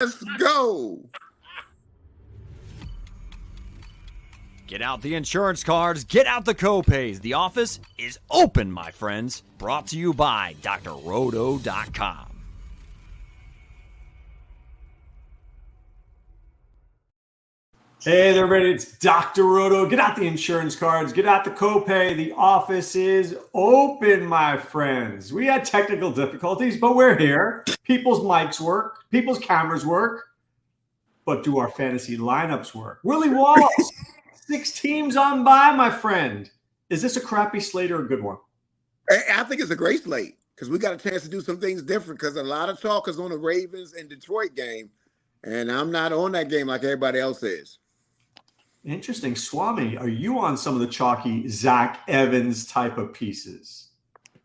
Let's go. Get out the insurance cards, get out the copays. The office is open, my friends. Brought to you by drroto.com. Hey there, everybody, it's Dr. Roto. Get out the insurance cards, get out the copay. The office is open, my friends. We had technical difficulties, but we're here. People's mics work, people's cameras work, but do our fantasy lineups work? Willie Wallace, 6 teams on by, my friend. Is this a crappy slate or a good one? I think it's a great slate because we got a chance to do some things different because a lot of talk is on the Ravens and Detroit game, and I'm not on that game like everybody else is. Interesting. Swame, are you on some of the chalky Zach Evans type of pieces?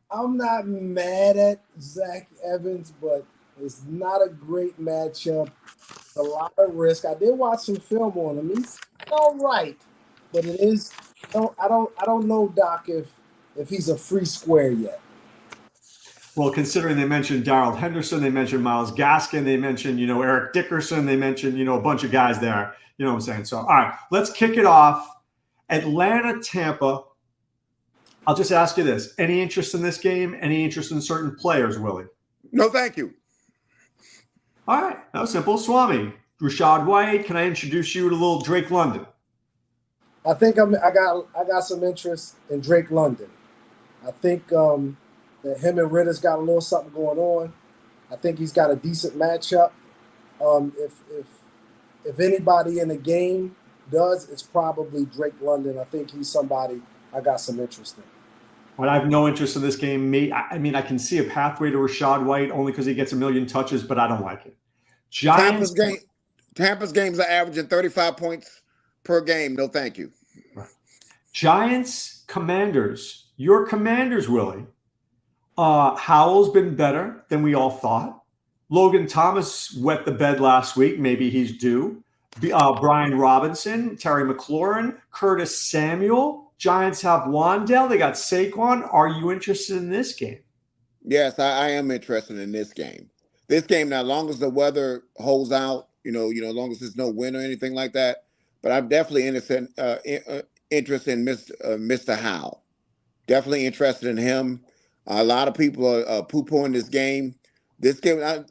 I'm not mad at Zach Evans, but it's not a great matchup. A lot of risk. I did watch some film on him. He's all right, but it is. I don't know, Doc, if he's a free square yet. Well, considering they mentioned Darrell Henderson, they mentioned Myles Gaskin, they mentioned, Eric Dickerson, they mentioned, a bunch of guys there. You know what I'm saying? So, all right, let's kick it off. Atlanta, Tampa. I'll just ask you this. Any interest in this game? Any interest in certain players, Willie? No, thank you. All right, that was simple. Swami, Rashad White, can I introduce you to little Drake London? I think I got some interest in Drake London. I think that him and Ritter's got a little something going on. I think he's got a decent matchup. If anybody in the game does, it's probably Drake London. I think he's somebody I got some interest in. Well, I have no interest in this game. I can see a pathway to Rashad White only because he gets a million touches, but I don't like it. Tampa's games are averaging 35 points per game. No, thank you. Right. Giants, Commanders. Your Commanders, Willie. Howell's been better than we all thought. Logan Thomas wet the bed last week. Maybe he's due. Brian Robinson, Terry McLaurin, Curtis Samuel. Giants have Wan'Dale. They got Saquon. Are you interested in this game? Yes, I am interested in this game. This game, now, as long as the weather holds out, as long as there's no wind or anything like that. But I'm definitely interested in Mr. Howell. Definitely interested in him. A lot of people are poo-pooing this game. The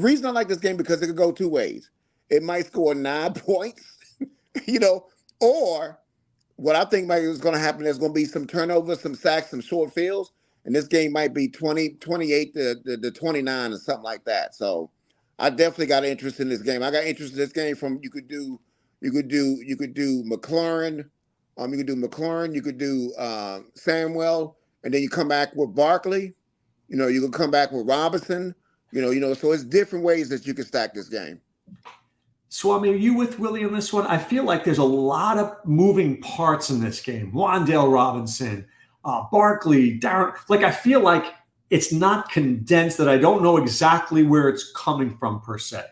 reason I like this game because it could go two ways. It might score 9 points, or what I think is going to happen, there's going to be some turnovers, some sacks, some short fields, and this game might be 28 to 29 or something like that. So I definitely got interest in this game. I got interest in this game from you could do McLaurin, you could do Samuel, and then you come back with Barkley. You can come back with Robinson. So it's different ways that you can stack this game. Swami, are you with Willie on this one? I feel like there's a lot of moving parts in this game. Wan'Dale Robinson, Barkley, Darren. I feel like it's not condensed, that I don't know exactly where it's coming from per se.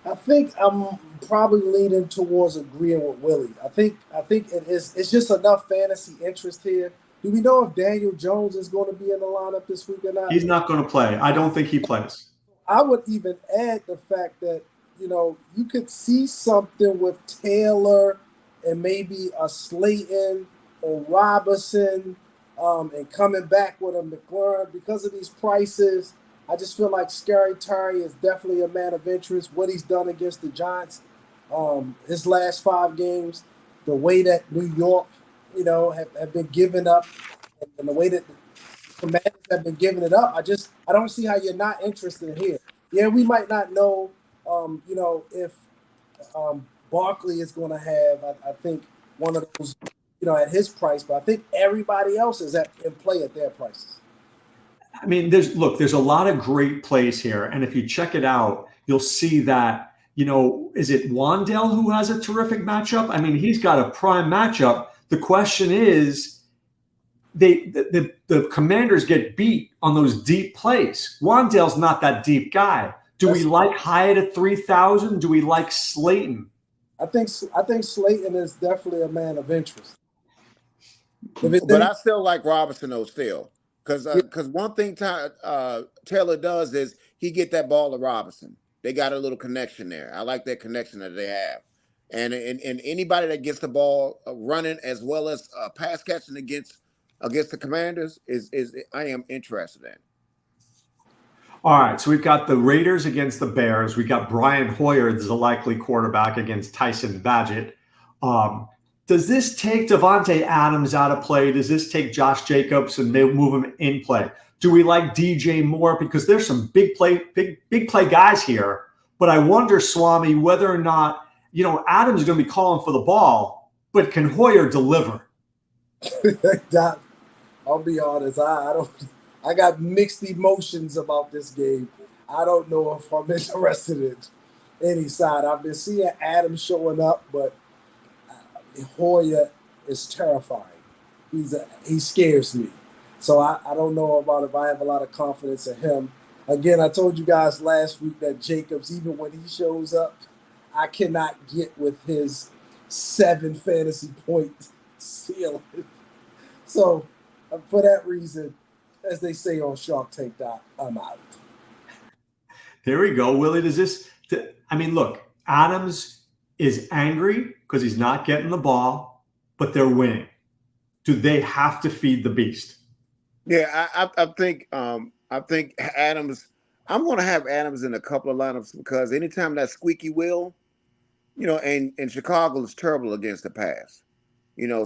I think I'm probably leaning towards agreeing with Willie. I think it's just enough fantasy interest here. Do we know if Daniel Jones is going to be in the lineup this week or not? He's not going to play. I don't think he plays. I would even add the fact that, you could see something with Taylor and maybe a Slayton or Robinson and coming back with a McLaurin. Because of these prices, I just feel like Scary Terry is definitely a man of interest. What he's done against the Giants, his last 5 games, the way that New York, have been giving up, and the way that the Commanders have been giving it up, I don't see how you're not interested here. Yeah, we might not know, if Barkley is going to have, I think, one of those, at his price, but I think everybody else is in play at their prices. I mean, there's a lot of great plays here, and if you check it out, you'll see that, is it Wan'Dale who has a terrific matchup? I mean, he's got a prime matchup. The question is, the Commanders get beat on those deep plays. Wan'Dale's not that deep guy. Do we like Hyatt at 3,000? Do we like Slayton? I think Slayton is definitely a man of interest. But I still like Robinson though, still, because one thing Taylor does is he get that ball to Robinson. They got a little connection there. I like that connection that they have. And anybody that gets the ball running as well as pass catching against the Commanders is I am interested in. All right, so we've got the Raiders against the Bears. We got Brian Hoyer as the likely quarterback against Tyson Badgett. Does this take Devontae Adams out of play? Does this take Josh Jacobs and move him in play? Do we like DJ Moore? Because there's some big play guys here. But I wonder, Swami, whether or not, Adams is going to be calling for the ball, but can Hoyer deliver? I'll be honest. I got mixed emotions about this game. I don't know if I'm interested in any side. I've been seeing Adams showing up, but Hoyer is terrifying. He scares me. So I don't know about if I have a lot of confidence in him. Again, I told you guys last week that Jacobs, even when he shows up, I cannot get with his 7 fantasy point ceiling. So for that reason, as they say on Shark Tank, I'm out. Here we go. Willie, look, Adams is angry because he's not getting the ball, but they're winning. Do they have to feed the beast? Yeah, I think Adams. I'm going to have Adams in a couple of lineups because anytime that squeaky wheel, and Chicago is terrible against the pass,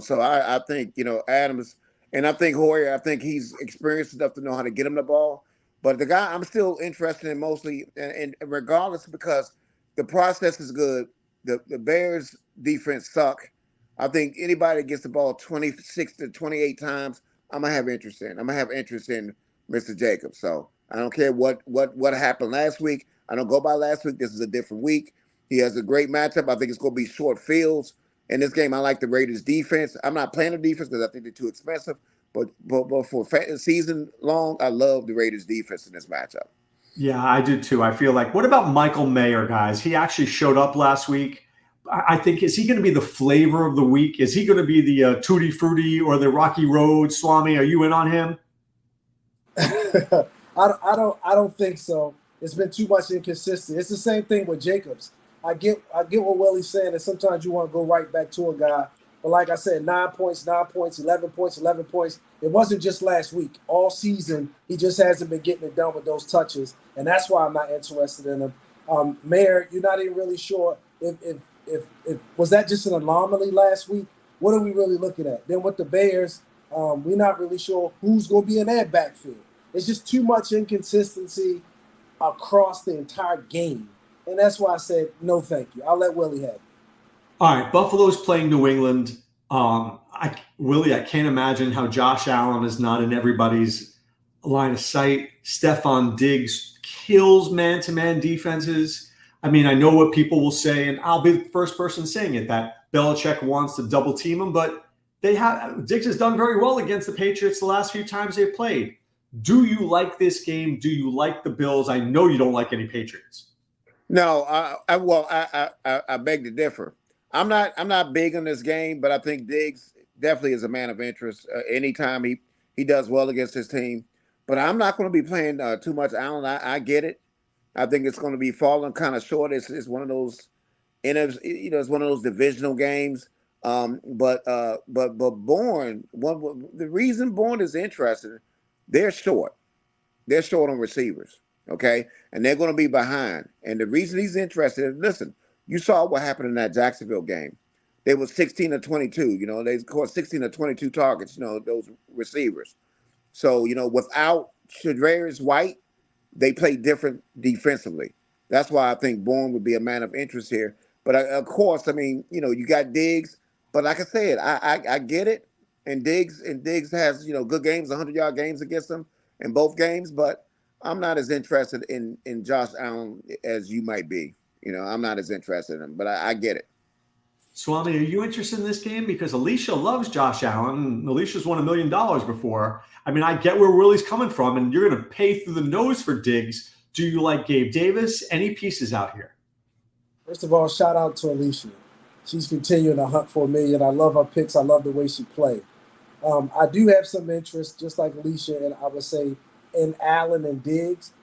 So I think Adams, and I think Hoyer. I think he's experienced enough to know how to get him the ball. But the guy I'm still interested in mostly, and regardless, because the process is good. The Bears defense suck. I think anybody that gets the ball 26 to 28 times, I'm gonna have interest in. I'm gonna have interest in Mr. Jacobs. So I don't care what happened last week. I don't go by last week. This is a different week. He has a great matchup. I think it's gonna be short fields. In this game, I like the Raiders defense. I'm not playing the defense because I think they're too expensive. But for season long, I love the Raiders defense in this matchup. Yeah, I do too. I feel like, what about Michael Mayer, guys? He actually showed up last week. I think, is he going to be the flavor of the week? Is he going to be the Tutti Frutti or the Rocky Road? Swami, are you in on him? I don't think so. It's been too much inconsistency. It's the same thing with Jacobs. I get what Willie's saying, and sometimes you want to go right back to a guy. But like I said, 9 points, 11 points, 11 points. It wasn't just last week. All season, he just hasn't been getting it done with those touches, and that's why I'm not interested in him. Mayer, you're not even really sure if was that just an anomaly last week? What are we really looking at? Then with the Bears, we're not really sure who's going to be in that backfield. It's just too much inconsistency across the entire game. And that's why I said, no, thank you. I'll let Willie have it. All right, Buffalo's playing New England. Willie, I can't imagine how Josh Allen is not in everybody's line of sight. Stephon Diggs kills man-to-man defenses. I mean, I know what people will say, and I'll be the first person saying it, that Belichick wants to double team him, but Diggs has done very well against the Patriots the last few times they've played. Do you like this game? Do you like the Bills? I know you don't like any Patriots. No, I beg to differ. I'm not big on this game, but I think Diggs definitely is a man of interest. Anytime he does well against his team, but I'm not going to be playing too much Allen. I get it. I think it's going to be falling kind of short. It's one of those, it's one of those divisional games. But Bourne, the reason Bourne is interested, they're short. They're short on receivers. Okay, and they're going to be behind. And the reason he's interested, listen, you saw what happened in that Jacksonville game. They were 16 to 22. They caught 16 to 22 targets. Those receivers. So without Shadarius White, they play different defensively. That's why I think Bourne would be a man of interest here. But of course, I mean, you got Diggs. But like I said, I get it. And Diggs has good games, 100-yard games against them in both games. But I'm not as interested in Josh Allen as you might be. I'm not as interested in him, but I get it. Swami, are you interested in this game? Because Alicia loves Josh Allen. Alicia's won $1 million before. I mean, I get where Willie's coming from, and you're going to pay through the nose for Diggs. Do you like Gabe Davis? Any pieces out here? First of all, shout out to Alicia. She's continuing to hunt for $1 million. I love her picks. I love the way she played. I do have some interest, just like Alicia, and I would say in Allen and Diggs.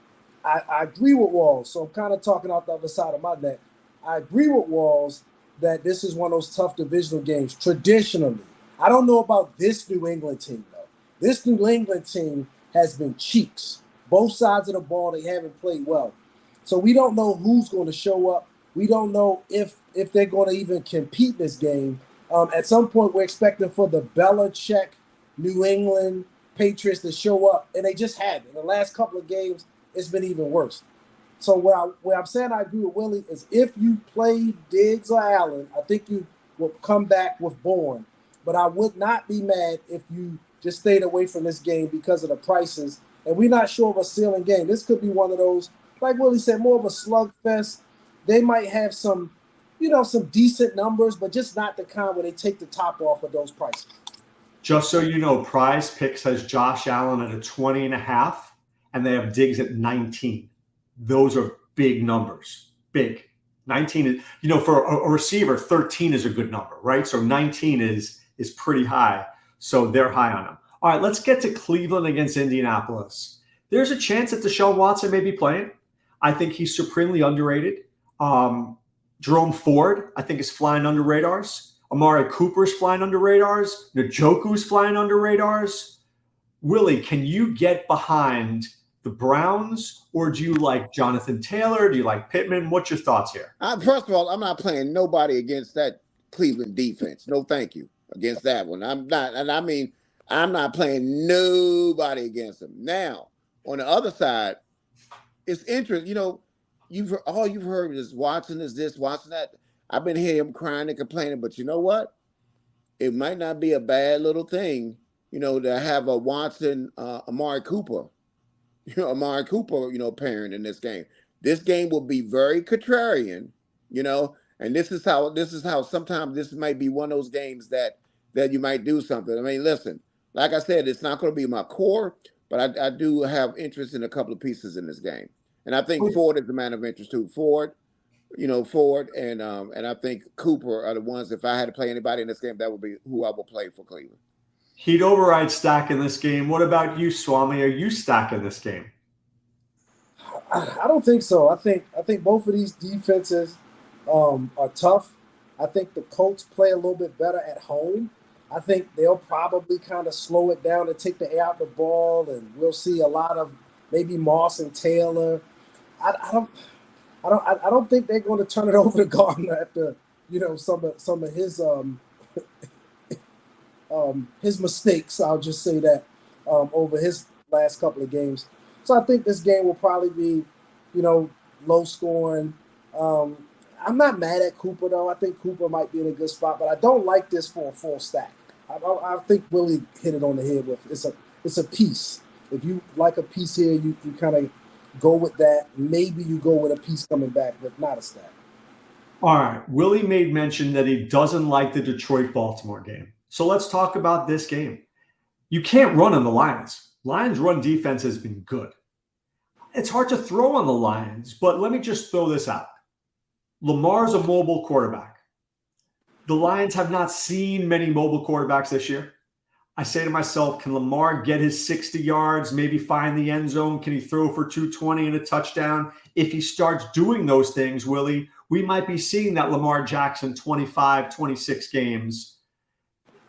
I agree with Walls. So I'm kind of talking out the other side of my neck. I agree with Walls that this is one of those tough divisional games traditionally. I don't know about this New England team, though. This New England team has been cheeks. Both sides of the ball, they haven't played well. So we don't know who's going to show up. We don't know if they're going to even compete this game. At some point, we're expecting for the Belichick, New England Patriots to show up, and they just haven't. In the last couple of games, it's been even worse. So what I'm saying I agree with Willie is if you play Diggs or Allen, I think you will come back with Bourne. But I would not be mad if you just stayed away from this game because of the prices. And we're not sure of a ceiling game. This could be one of those, like Willie said, more of a slugfest. They might have some decent numbers, but just not the kind where they take the top off of those prices. Just so you know, Prize Picks has Josh Allen at a 20.5, and they have Diggs at 19. Those are big numbers. Big. 19 is, for a receiver, 13 is a good number, right? So 19 is pretty high. So they're high on him. All right, let's get to Cleveland against Indianapolis. There's a chance that Deshaun Watson may be playing. I think he's supremely underrated. Jerome Ford, I think, is flying under radars. Amari Cooper's flying under radars. Njoku's flying under radars. Willie, can you get behind the Browns, or do you like Jonathan Taylor? Do you like Pittman? What's your thoughts here? First of all, I'm not playing nobody against that Cleveland defense. No, thank you. Against that one. I'm not playing nobody against them. Now, on the other side, it's interesting. You've heard is Watson is this, Watson that. I've been hearing him crying and complaining, but you know what? It might not be a bad little thing, to have a Watson, Amari Cooper, pairing in this game. This game will be very contrarian, and this is how sometimes this might be one of those games that you might do something. I mean, listen, like I said, it's not going to be my core, but I do have interest in a couple of pieces in this game. And I think Ford is the man of interest too. Ford and I think Cooper are the ones. If I had to play anybody in this game, that would be who I will play for Cleveland. He'd override stack in this game. What about you, Swame? Are you stacking this game? I don't think so. I think both of these defenses are tough. I think the Colts play a little bit better at home. I think they'll probably kind of slow it down and take the air out the ball, and we'll see a lot of maybe Moss and Taylor. I don't think they're going to turn it over to Gardner after some of his mistakes. I'll just say that over his last couple of games. So I think this game will probably be low scoring. I'm not mad at Cooper though. I think Cooper might be in a good spot, but I don't like this for a full stack. I think Willie hit it on the head with it's a piece. If you like a piece here, you kind of go with that. Maybe you go with a piece coming back, but not a stack. All right. Willie made mention that he doesn't like the Detroit-Baltimore game. So let's talk about this game. You can't run on the Lions. Lions' run defense has been good. It's hard to throw on the Lions, but let me just throw this out. Lamar's a mobile quarterback. The Lions have not seen many mobile quarterbacks this year. I say to myself, can Lamar get his 60 yards, maybe find the end zone? Can he throw for 220 and a touchdown? If he starts doing those things, Willie, we might be seeing that Lamar Jackson 25, 26 games.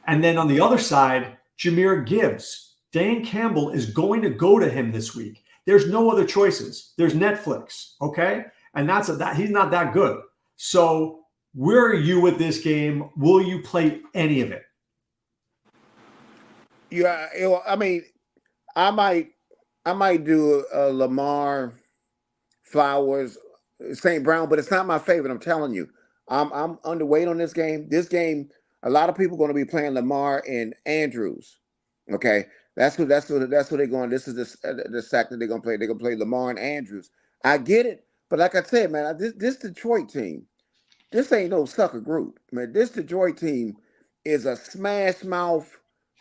And then on the other side, Jahmyr Gibbs. Dan Campbell is going to go to him this week. There's no other choices. There's Netflix, okay? And he's not that good. So where are you with this game? Will you play any of it? Yeah, I mean, I might do a Lamar, Flowers, St. Brown, but it's not my favorite. I'm telling you, I'm underweight on this game. This game, a lot of people are going to be playing Lamar and Andrews. Okay, that's what they're going. This is the stack that they're going to play. They're going to play Lamar and Andrews. I get it, but like I said, man, this Detroit team, this ain't no sucker group, man. This Detroit team is a smash mouth.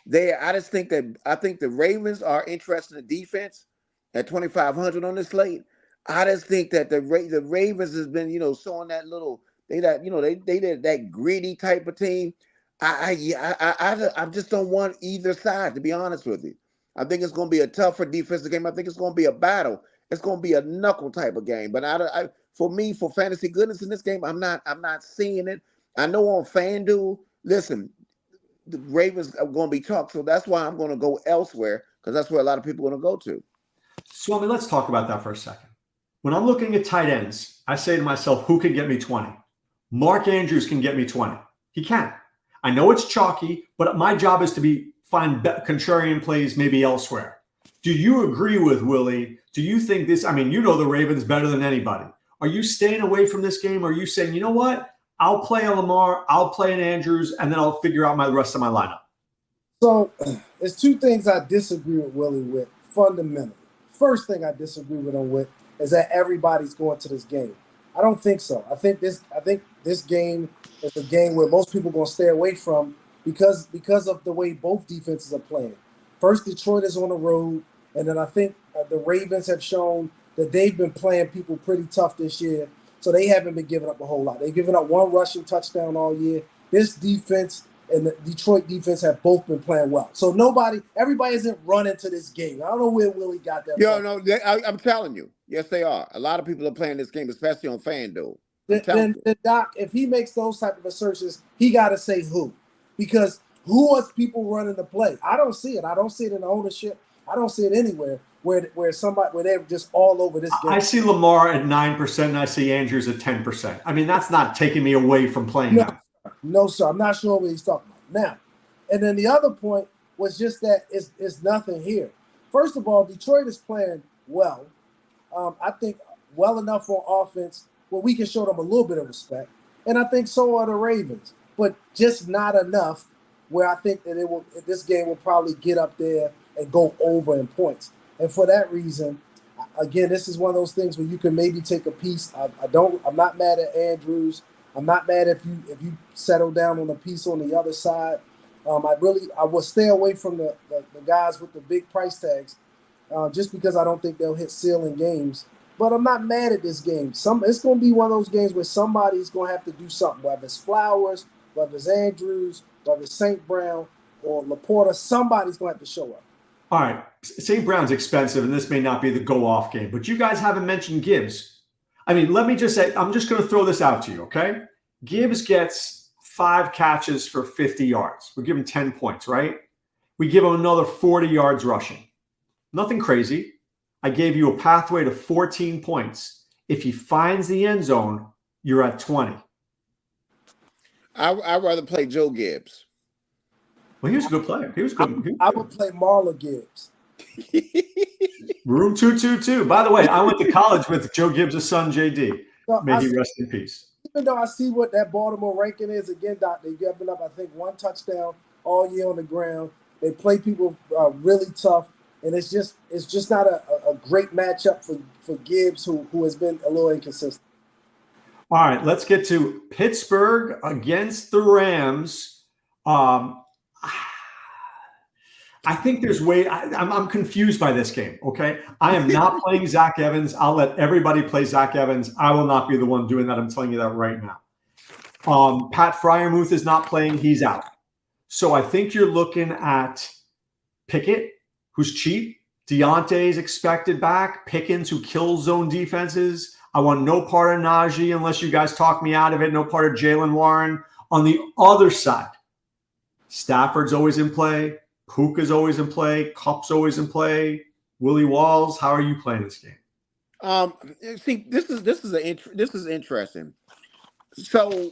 I think the Ravens are interested in defense at 2,500 on this slate. I just think that the Ravens has been, showing that little they that greedy type of team. I just don't want either side, to be honest with you. I think it's going to be a tougher defensive game. I think it's going to be a battle. it's going to be a knuckle type of game. But for me, for fantasy goodness in this game, I'm not seeing it. I know on FanDuel, listen, the Ravens are going to be talked, so that's why I'm going to go elsewhere because that's where a lot of people are going to go to. Swami, let's talk about that for a second. When I'm looking at tight ends, I say to myself, who can get me 20? Mark Andrews can get me 20. He can. I know it's chalky, but my job is to find contrarian plays maybe elsewhere. Do you agree with Willie? Do you think this? I mean, you know the Ravens better than anybody. Are you staying away from this game? Or are you saying, you know what? I'll play a Lamar, I'll play an Andrews, and then I'll figure out the rest of my lineup? So there's two things I disagree with Willie with fundamentally. First thing I disagree with him with is that everybody's going to this game. I don't think so. I think this game is a game where most people are going to stay away from because of the way both defenses are playing. First, Detroit is on the road, and then I think the Ravens have shown that they've been playing people pretty tough this year, so they haven't been giving up a whole lot. They've given up one rushing touchdown all year. This defense and the Detroit defense have both been playing well. So everybody isn't running to this game. I don't know where Willie got that from. No, I'm telling you. Yes, they are. A lot of people are playing this game, especially on FanDuel. Then Doc, if he makes those type of assertions, he got to say who. Because who is people running the play? I don't see it. I don't see it in the ownership. I don't see it anywhere where they're just all over this game. I see Lamar at 9% and I see Andrews at 10%. I mean, that's not taking me away from playing them. No, sir. I'm not sure what he's talking about. Now, and then the other point was just that it's nothing here. First of all, Detroit is playing well. I think well enough on offense where we can show them a little bit of respect. And I think so are the Ravens. But just not enough where I think that this game will probably get up there and go over in points. And for that reason, again, this is one of those things where you can maybe take a piece. I'm not mad at Andrews. I'm not mad if you settle down on a piece on the other side. I will stay away from the guys with the big price tags, just because I don't think they'll hit ceiling games. But I'm not mad at this game. It's going to be one of those games where somebody's going to have to do something, whether it's Flowers, whether it's Andrews, whether it's St. Brown or Laporta. Somebody's going to have to show up. All right. St. Brown's expensive, and this may not be the go-off game, but you guys haven't mentioned Gibbs. I mean, let me just say, I'm just going to throw this out to you, okay? Gibbs gets 5 catches for 50 yards. We give him 10 points, right? We give him another 40 yards rushing. Nothing crazy. I gave you a pathway to 14 points. If he finds the end zone, you're at 20. I'd rather play Joe Gibbs. Well, he was a good player. He was good. I would play Marla Gibbs. Room 222. By the way, I went to college with Joe Gibbs' son, JD. May he rest in peace. Even though I see what that Baltimore ranking is, again, Doc, they've given up, I think, 1 touchdown all year on the ground. They play people really tough, and it's just not a great matchup for Gibbs, who has been a little inconsistent. All right, let's get to Pittsburgh against the Rams. I think there's I'm confused by this game, okay? I am not playing Zach Evans. I'll let everybody play Zach Evans. I will not be the one doing that. I'm telling you that right now. Pat Freiermuth is not playing. He's out. So I think you're looking at Pickett, who's cheap. Deontay's expected back. Pickens, who kills zone defenses. I want no part of Najee unless you guys talk me out of it. No part of Jalen Warren. On the other side, Stafford's always in play. Puka's always in play. Kupp's always in play. Willie Walls, how are you playing this game? See, this is interesting. So,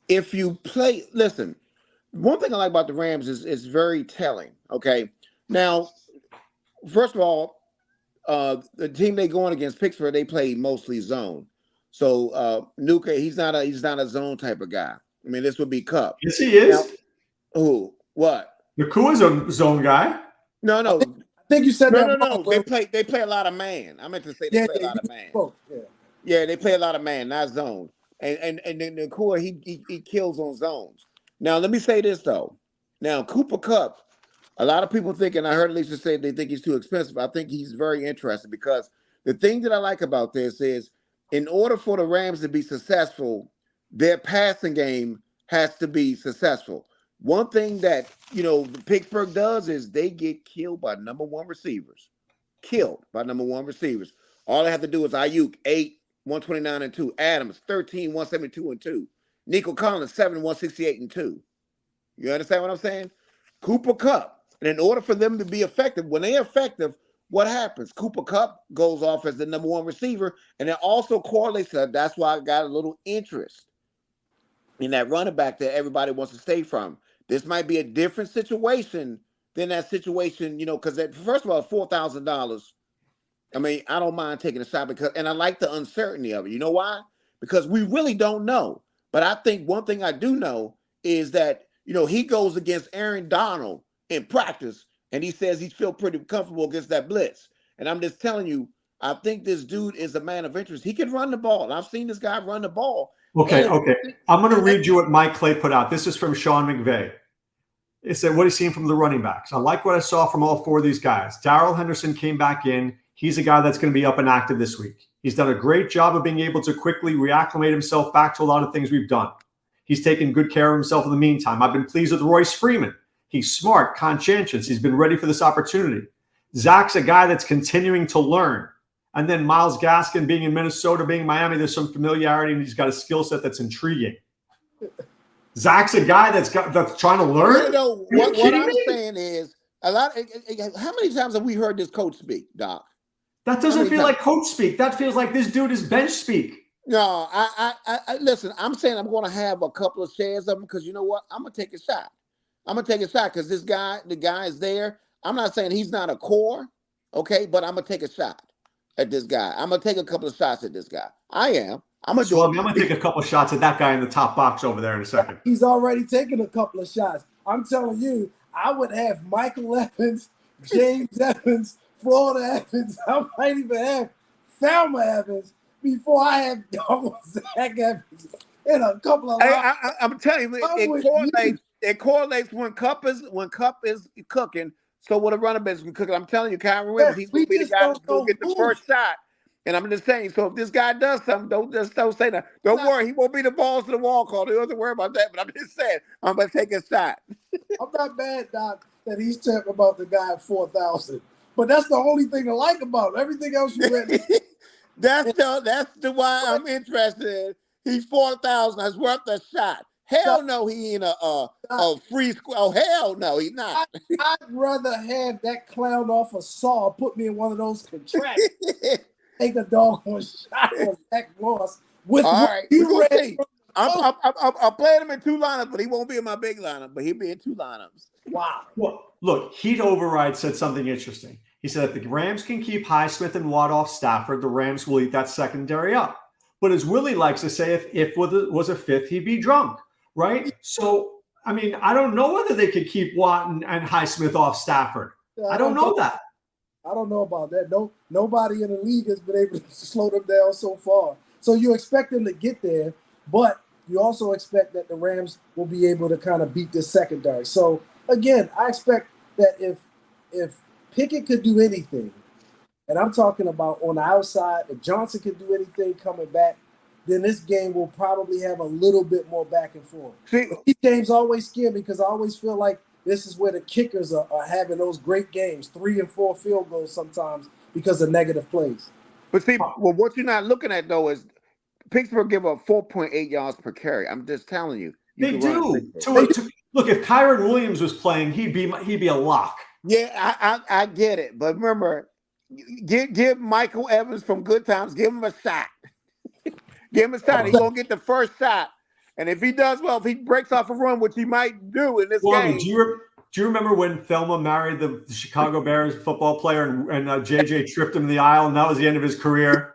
if you play, listen. One thing I like about the Rams is very telling. Okay, now, first of all, the team they going against, Pittsburgh, they play mostly zone. So Nuka, he's not a zone type of guy. I mean, this would be Kupp. Yes, he is. Now, who? What? Nakua's a zone guy. No. I think you said that. No. They play a lot of man. I meant to say they play a lot of man. Yeah, they play a lot of man, not zone. And then Nakua, he kills on zones. Now, let me say this though. Now, Cooper Kupp, a lot of people think, and I heard Lisa say they think he's too expensive. I think he's very interesting because the thing that I like about this is, in order for the Rams to be successful, their passing game has to be successful. One thing that, Pittsburgh does is they get killed by number one receivers. All I have to do is Ayuk 8, 129 and 2. Adams 13, 172 and 2. Nico Collins 7, 168 and 2. You understand what I'm saying? Cooper Kupp. And in order for them to be effective, when they're effective, what happens? Cooper Kupp goes off as the number one receiver, and it also correlates to that's why I got a little interest in that running back that everybody wants to stay from. This might be a different situation than that situation, because first of all, $4,000. I mean, I don't mind taking a shot and I like the uncertainty of it. You know why? Because we really don't know. But I think one thing I do know is that, he goes against Aaron Donald in practice, and he says he feels pretty comfortable against that blitz. And I'm just telling you, I think this dude is a man of interest. He can run the ball. And I've seen this guy run the ball. Okay. I'm going to read you what Mike Clay put out. This is from Sean McVay. It said, what he's seen from the running backs. I like what I saw from all four of these guys. Darrell Henderson came back in. He's a guy that's going to be up and active this week. He's done a great job of being able to quickly reacclimate himself back to a lot of things we've done. He's taken good care of himself in the meantime. I've been pleased with Royce Freeman. He's smart, conscientious. He's been ready for this opportunity. Zach's a guy that's continuing to learn. And then Myles Gaskin being in Minnesota, being in Miami, there's some familiarity, and he's got a skill set that's intriguing. Zach's a guy that's trying to learn. What I'm saying is how many times have we heard this coach speak, Doc? That doesn't feel like coach speak. That feels like this dude is bench speak. No, I listen. I'm saying I'm going to have a couple of shares of them because you know what? I'm going to take a shot. Because the guy is there. I'm not saying he's not a core, okay, but I'm going to take a shot at this guy. I'm going to take a couple of shots at this guy. I am. I'm going to take a couple of shots at that guy in the top box over there in a second. He's already taken a couple of shots. I'm telling you, I would have Michael Evans, James Evans, Florida Evans. I might even have Thelma Evans before I have Zach Evans in a couple of. I'm telling you, it correlates when Kupp is cooking. So what a running back is cooking. I'm telling you, Kyron Williams, he's going to be the guy who's going to get the first shot. And I'm just saying, so if this guy does something, don't say that. Don't worry, he won't be the balls to the wall call. Don't have to worry about that. But I'm just saying, I'm going to take a shot. I'm not mad, Doc, that he's talking about the guy at 4,000. But that's the only thing I like about him. Everything else you read. That's why I'm interested. He's 4,000. That's worth a shot. Hell no, he ain't a free square. Oh, hell no, he's not. I'd rather have that clown off a saw put me in one of those contracts. Take a dog on shot on Zach Moss. With all right, we'll see. I'm playing him in two lineups, but he won't be in my big lineup. But he'll be in two lineups. Wow. Well, look, Heat Override said something interesting. He said if the Rams can keep Highsmith and Watt off Stafford, the Rams will eat that secondary up. But as Willie likes to say, if was a fifth, he'd be drunk, right? So, I mean, I don't know whether they could keep Watt and Highsmith off Stafford. I don't know that. I don't know about that. Nobody in the league has been able to slow them down so far. So you expect them to get there, but you also expect that the Rams will be able to kind of beat this secondary. So, again, I expect that if Pickett could do anything, and I'm talking about on the outside, if Johnson could do anything coming back, then this game will probably have a little bit more back and forth. These games always scare me because I always feel like this is where the kickers are having those great games, 3 and 4 field goals sometimes because of negative plays. But see, well, what you're not looking at, though, is Pittsburgh give up 4.8 yards per carry. I'm just telling you. They do. Look, if Kyron Williams was playing, he'd be a lock. Yeah, I get it. But remember, give Michael Evans from Good Times, give him a shot. Give him a shot. He's going to get the first shot. And if he does well, if he breaks off a run, which he might do in this game. Do you remember when Thelma married the Chicago Bears football player and JJ tripped him in the aisle and that was the end of his career?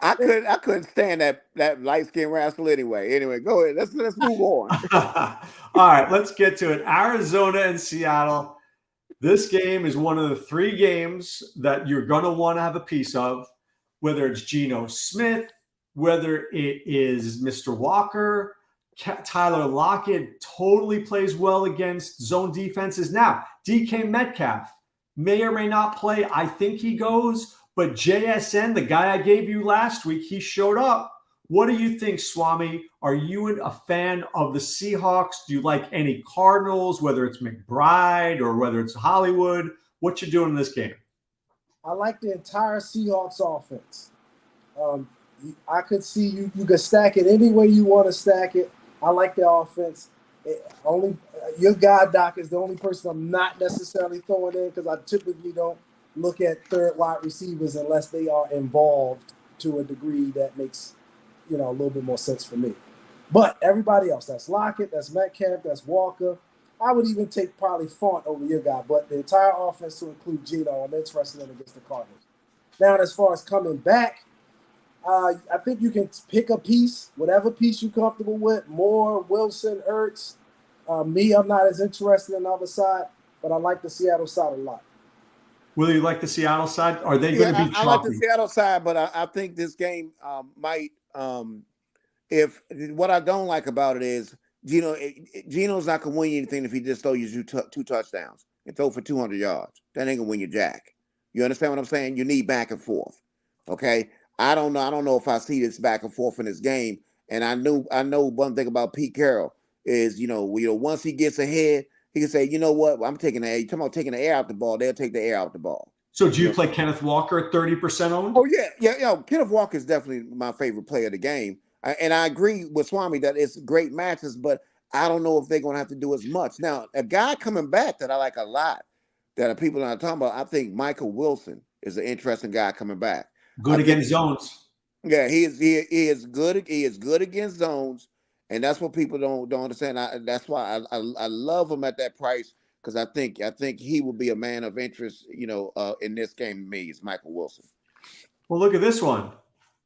I couldn't stand that light-skinned rascal anyway. Anyway, go ahead. Let's move on. All right, let's get to it. Arizona and Seattle. This game is one of the 3 games that you're going to want to have a piece of, whether it's Geno Smith, whether it is Mr. Walker, Tyler Lockett totally plays well against zone defenses. Now, DK Metcalf may or may not play. I think he goes. But JSN, the guy I gave you last week, he showed up. What do you think, Swame? Are you a fan of the Seahawks? Do you like any Cardinals, whether it's McBride or whether it's Hollywood? What you doing in this game? I like the entire Seahawks offense. I could see you could stack it any way you want to stack it. I like the offense. Only your guy Doc is the only person I'm not necessarily throwing in because I typically don't look at third wide receivers unless they are involved to a degree that makes a little bit more sense for me. But everybody else, that's Lockett, that's Metcalf, that's Walker. I would even take probably Font over your guy, but the entire offense to include Gino, I'm interested in against the Cardinals. Now, as far as coming back, I think you can pick a piece, whatever piece you're comfortable with. Moore, Wilson, Ertz. Me, I'm not as interested in the other side, but I like the Seattle side a lot. Will you like the Seattle side? Are they going to be I like the chalky? Seattle side, but I think this game might. If what I don't like about it is Geno's not gonna win you anything if he just throw you two touchdowns and throw for 200 yards. That ain't gonna win you jack. You understand what I'm saying? You need back and forth. Okay. I don't know if I see this back and forth in this game. And I know one thing about Pete Carroll is once he gets ahead, he can say, you know what, I'm taking the air. You talking about taking the air out the ball? They'll take the air out the ball. So do you play Kenneth Walker at 30% owned? Oh yeah. Kenneth Walker is definitely my favorite player of the game, and I agree with Swame that it's great matches, but I don't know if they're going to have to do as much. Now, a guy coming back that I like a lot, that people are not talking about, I think Michael Wilson is an interesting guy coming back. Good against zones. Yeah, he is good. He is good against zones, and that's what people don't understand. That's why I love him at that price. Because I think he will be a man of interest, in this game to me, is Michael Wilson. Well, look at this one.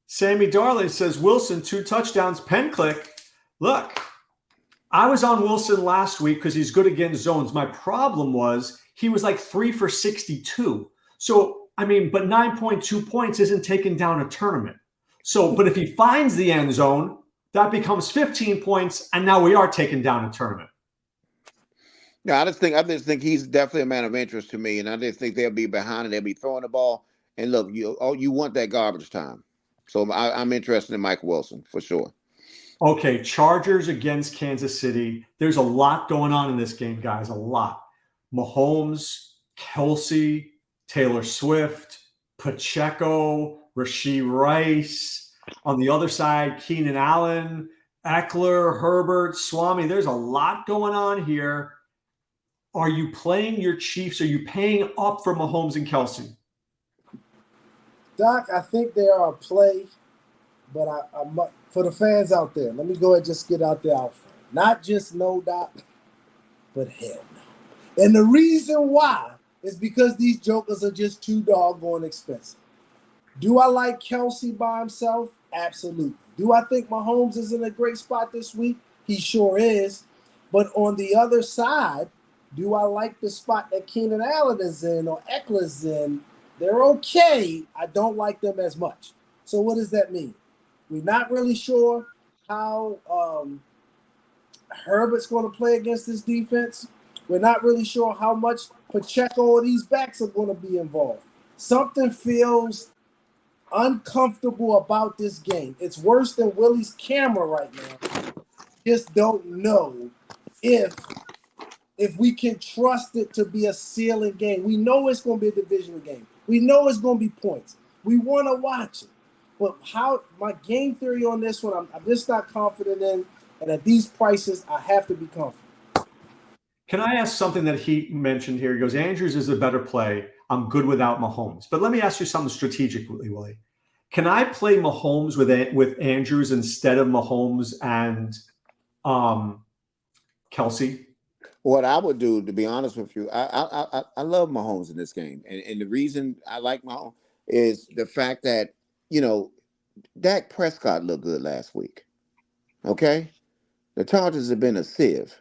Sammy Darling says, Wilson, 2 touchdowns, pen click. Look, I was on Wilson last week because he's good against zones. My problem was he was like 3 for 62. So, but 9.2 points isn't taking down a tournament. So, but if he finds the end zone, that becomes 15 points, and now we are taking down a tournament. Yeah, I just think he's definitely a man of interest to me, and I just think they'll be behind and they'll be throwing the ball. And look, you want that garbage time, so I'm interested in Mike Wilson for sure. Okay, Chargers against Kansas City. There's a lot going on in this game, guys. A lot. Mahomes, Kelsey, Taylor Swift, Pacheco, Rashee Rice. On the other side, Keenan Allen, Eckler, Herbert, Swami. There's a lot going on here. Are you playing your Chiefs? Are you paying up for Mahomes and Kelsey? Doc, I think they are a play, but I'm for the fans out there, let me go ahead and just get out there out front. Not just no, Doc, but hell no. And the reason why is because these jokers are just too doggone expensive. Do I like Kelsey by himself? Absolutely. Do I think Mahomes is in a great spot this week? He sure is. But on the other side, do I like the spot that Keenan Allen is in or Eckler's in? They're okay. I don't like them as much. So what does that mean? We're not really sure how Herbert's going to play against this defense. We're not really sure how much Pacheco or these backs are going to be involved. Something feels uncomfortable about this game. It's worse than Willie's camera right now. Just don't know if we can trust it to be a ceiling game. We know it's going to be a divisional game. We know it's going to be points. We want to watch it. But my game theory on this one, I'm just not confident in. And at these prices, I have to be confident. Can I ask something that he mentioned here? He goes, Andrews is a better play. I'm good without Mahomes. But let me ask you something strategically, Willie. Can I play Mahomes with Andrews instead of Mahomes and Kelsey? What I would do, to be honest with you, I love Mahomes in this game. And the reason I like Mahomes is the fact that, Dak Prescott looked good last week. Okay? The Chargers have been a sieve.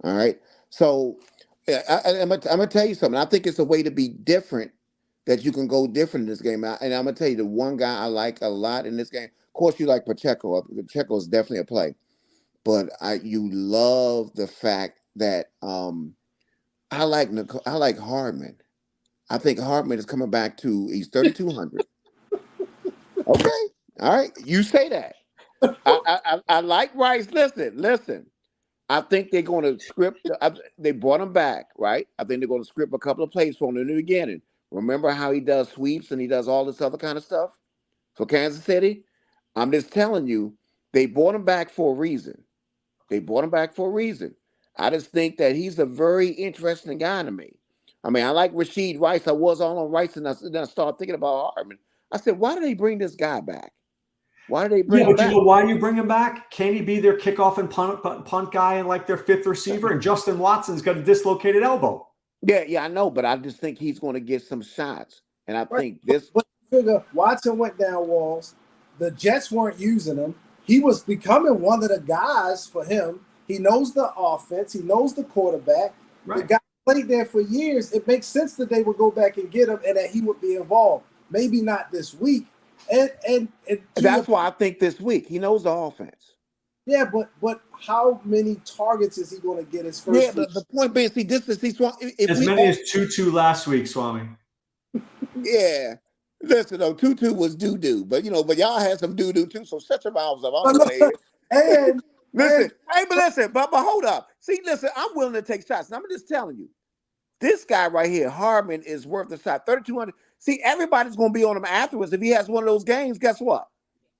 All right? So I'm going to tell you something. I think it's a way to be different, that you can go different in this game. And I'm going to tell you the one guy I like a lot in this game. Of course, you like Pacheco. Pacheco is definitely a play. But you love the fact that I like Hardman. I think Hardman is coming back to, he's 3,200. Okay. All right. You say that. I like Rice. Listen. I think they're going to script. They brought him back, right? I think they're going to script a couple of plays for him in the beginning. Remember how he does sweeps and he does all this other kind of stuff for Kansas City? I'm just telling you, they brought him back for a reason. They brought him back for a reason. I just think that he's a very interesting guy to me. I mean, I like Rashid Rice. I was all on Rice, and then I started thinking about Hartman. I said, why do they bring this guy back? Why do they bring Yeah, him but you back? know why you bring him back? Can he be their kickoff and punt guy and like their fifth receiver? And Justin Watson's got a dislocated elbow. Yeah, I know, but I just think he's going to get some shots. And I think this. But figure Watson went down walls. The Jets weren't using him. He was becoming one of the guys for him. He knows the offense. He knows the quarterback. Right. The guy played there for years. It makes sense that they would go back and get him and that he would be involved. Maybe not this week. And that's why I think this week he knows the offense. Yeah, but how many targets is he going to get his first? Yeah, the point being, see, this is as many as Tutu last week, Swami. Yeah, listen, though, Tutu was doo-doo, but y'all had some doo-doo too. So shut your mouths up. I'm gonna and listen, but hold up. See, listen, I'm willing to take shots. And I'm just telling you, this guy right here, Hardman, is worth the shot. 3,200. See, everybody's gonna be on him afterwards. If he has one of those games, guess what?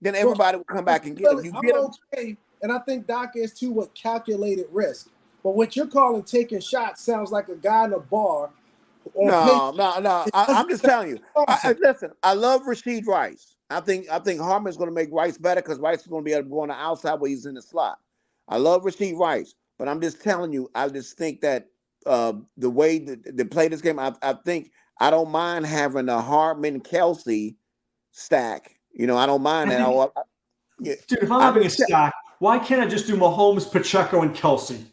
Then everybody will come back and get him. You get him. Okay, and I think Doc is too what calculated risk. But what you're calling taking shots sounds like a guy in a bar. No. I'm just telling you. Listen, I love Rashid Rice. I think Harmon's going to make Rice better because Rice is going to be able to go on the outside where he's in the slot. I love Rashid Rice, but I'm just telling you, I just think that the way they play this game, I think I don't mind having a Hartman Kelsey stack. I don't mind that. Dude, if I'm having a stack, why can't I just do Mahomes, Pacheco, and Kelsey?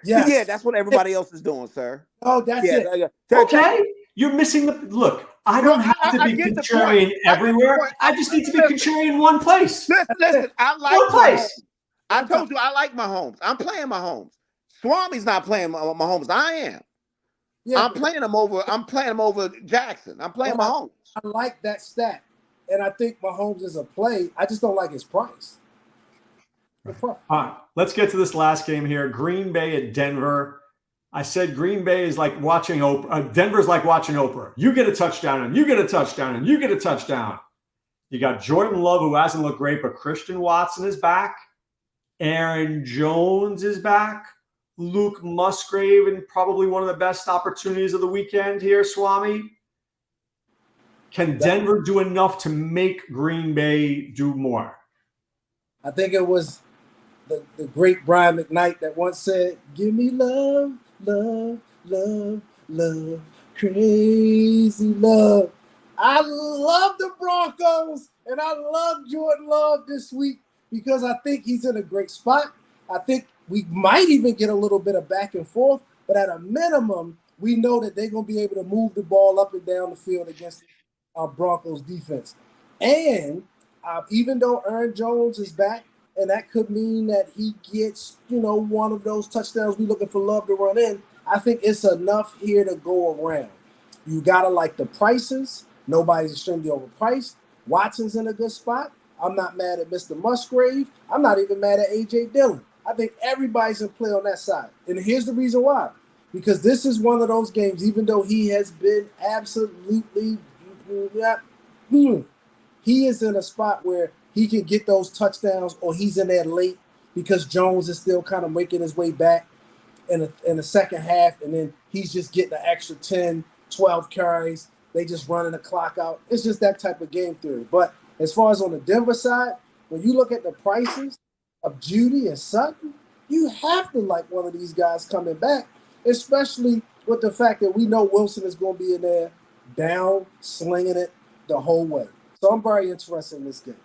Yes. Yeah, that's what everybody else is doing, sir. Oh, that's it. Okay, you're missing the look. I don't have to be contrarian everywhere. I just need to be contrarian in one place. Listen, I like one place. I told you I like Mahomes. I'm playing Mahomes. Swame's not playing Mahomes. I am. Yeah, I'm playing him over Jackson. I'm playing Mahomes. I like that stat, and I think Mahomes is a play. I just don't like his price. All right, let's get to this last game here. Green Bay at Denver. I said Green Bay is like watching Oprah. Denver's like watching Oprah. You get a touchdown, and you get a touchdown, and you get a touchdown. You got Jordan Love, who hasn't looked great, but Christian Watson is back. Aaron Jones is back. Luke Musgrave, and probably one of the best opportunities of the weekend here, Swami. Can Denver do enough to make Green Bay do more? I think it was the great Brian McKnight that once said, "Give me love, love, love, love, crazy love." I love the Broncos, and I love Jordan Love this week because I think he's in a great spot. I think we might even get a little bit of back and forth, but at a minimum, we know that they're going to be able to move the ball up and down the field against our Broncos defense. And even though Aaron Jones is back, and that could mean that he gets, one of those touchdowns we're looking for Love to run in, I think it's enough here to go around. You got to like the prices. Nobody's extremely overpriced. Watson's in a good spot. I'm not mad at Mr. Musgrave. I'm not even mad at A.J. Dillon. I think everybody's in play on that side. And here's the reason why. Because this is one of those games, even though he has been absolutely he is in a spot where he can get those touchdowns, or he's in there late because Jones is still kind of making his way back in the second half, and then he's just getting an extra 10, 12 carries. They just running the clock out. It's just that type of game theory. But as far as on the Denver side, when you look at the prices of Judy and Sutton, you have to like one of these guys coming back, especially with the fact that we know Wilson is going to be in there down, slinging it the whole way. So I'm very interested in this game.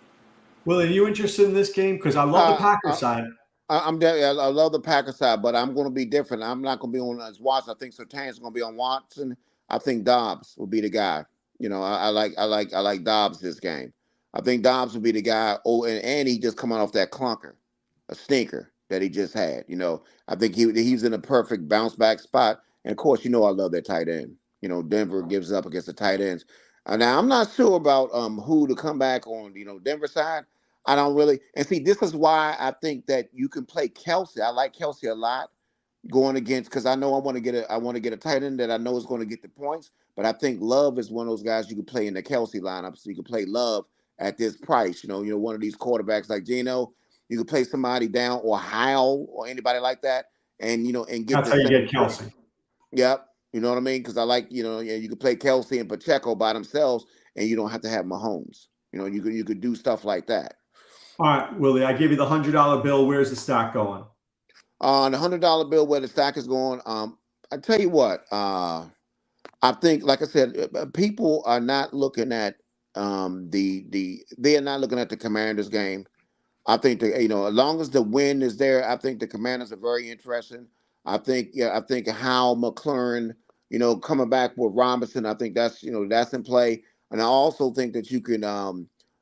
Willie, are you interested in this game? Because I love the Packers side. I love the Packers side, but I'm going to be different. I'm not going to be on as Watson. I think Surtain's going to be on Watson. I think Dobbs will be the guy. I like Dobbs this game. I think Dobbs will be the guy. Oh, and he just coming off that clunker, a stinker that he just had. I think he's in a perfect bounce back spot. And of course, I love that tight end. Denver gives up against the tight ends. Now I'm not sure about who to come back on. Denver side. I don't really. And see, this is why I think that you can play Kelsey. I like Kelsey a lot going against because I know I want to get a tight end that I know is going to get the points. But I think Love is one of those guys you could play in the Kelsey lineup. So you could play Love at this price. One of these quarterbacks like Geno. You could play somebody down or Howell or anybody like that, and get That's how you get Kelsey. Yep. You know what I mean? Because I like, you could play Kelsey and Pacheco by themselves, and you don't have to have Mahomes. You could do stuff like that. All right, Willie, I give you the $100 bill. Where's the stack going? On the $100 bill, where the stack is going, I tell you what, I think, like I said, people are not looking at they are not looking at the Commanders game. I think as long as the win is there, I think the Commanders are very interesting. I think Hal McLaurin, coming back with Robinson, I think that's in play. And I also think that you can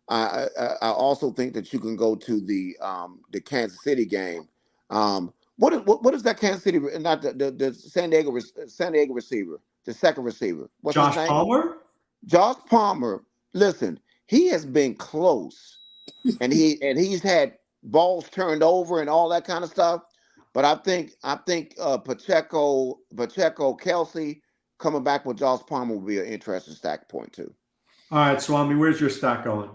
I also think that you can go to the Kansas City game. What is that Kansas City, not the San Diego receiver, the second receiver? What's Josh his name? Palmer? Josh Palmer. Listen, he has been close. And he's had balls turned over and all that kind of stuff. But I think Pacheco, Kelsey coming back with Josh Palmer will be an interesting stack point too. All right, Swami, where's your stack going?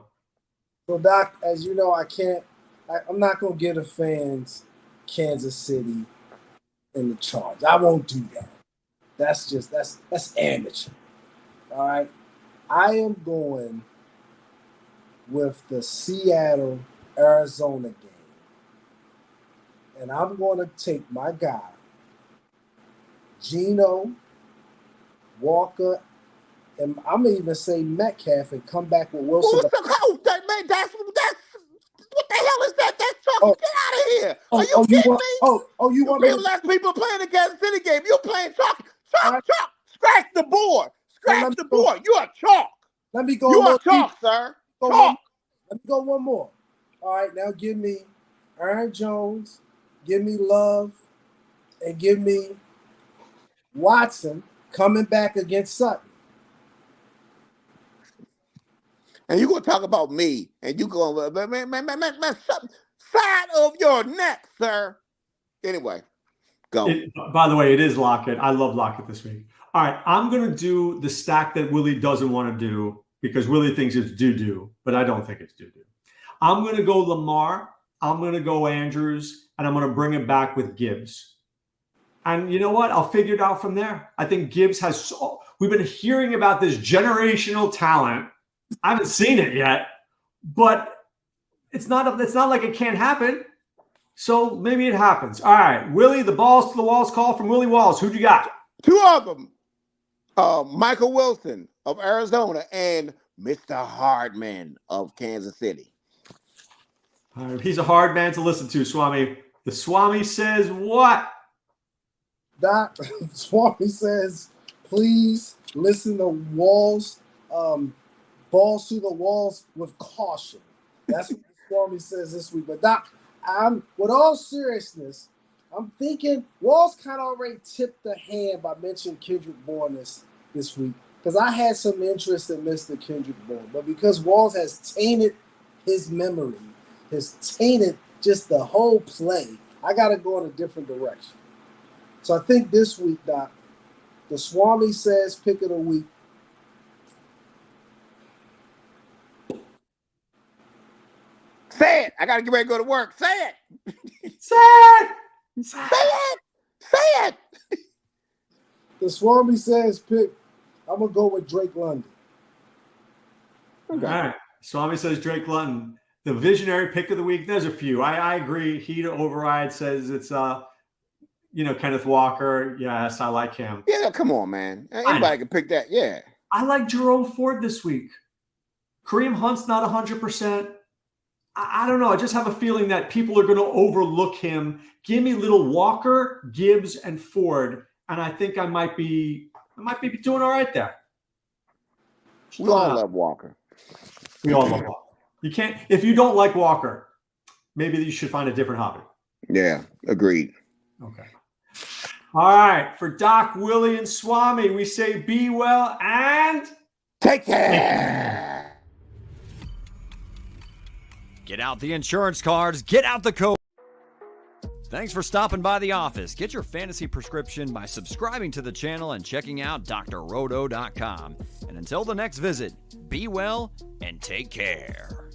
So, Doc, as you know, I'm not going to give the fans Kansas City in the charge. I won't do that. That's amateur. All right. I am going with the Seattle-Arizona game. And I'm going to take my guy, Geno, Walker, and I'm going to even say Metcalf and come back with Wilson. Who's the coach? That's what the hell is that? That's trouble. Get out of here. Are you kidding me? You want me to... Less people playing the Kansas City game. You're playing chalk. Scratch the board. Scratch the board. You are chalk. Let me go. You are chalk, sir. Chalk. Let me go one more. All right, now give me Aaron Jones, give me Love, and give me Watson coming back against Sutton. And you're going to talk about me, and you going, man, side of your neck, sir. Anyway, go. By the way, it is Lockett. I love Lockett this week. All right, I'm going to do the stack that Willie doesn't want to do because Willie thinks it's doo-doo, but I don't think it's doo-doo. I'm going to go Lamar, I'm going to go Andrews, and I'm going to bring it back with Gibbs. And you know what? I'll figure it out from there. I think Gibbs has we've been hearing about this generational talent. I haven't seen it yet, but it's not like it can't happen. So maybe it happens. All right, Willie, the balls to the walls call from Willie Walls. Who'd you got? Two of them. Michael Wilson of Arizona and Mr. Hardman of Kansas City. All right, he's a hard man to listen to, Swami. The Swami says what? Doc, Swami says, please listen to Walls, balls to the walls with caution. That's what Swami says this week. But Doc, with all seriousness, I'm thinking Walls kind of already tipped the hand by mentioning Kendrick Bourne this week because I had some interest in Mr. Kendrick Bourne. But because Walls has tainted his memory, has tainted just the whole play, I got to go in a different direction. So I think this week, Doc, the Swami says pick of the week. Say it. I got to get ready to go to work. Say it. Say it. Say it. Say it. The Swami says pick. I'm going to go with Drake London. Okay. All right. Swami says Drake London. The visionary pick of the week. There's a few. I agree. He to override says it's Kenneth Walker. Yes, I like him. Yeah, come on, man. Anybody can pick that. Yeah. I like Jerome Ford this week. Kareem Hunt's not 100%. I don't know. I just have a feeling that people are going to overlook him. Give me little Walker, Gibbs, and Ford, and I think I might be doing all right there. We all love Walker. We all love Walker. You can't if you don't like Walker, maybe you should find a different hobby. Yeah, agreed. Okay. All right. For Doc, Willie, and Swami, we say be well and take care. Get out the insurance cards. Get out the code. Thanks for stopping by the office. Get your fantasy prescription by subscribing to the channel and checking out drroto.com. And until the next visit, be well and take care.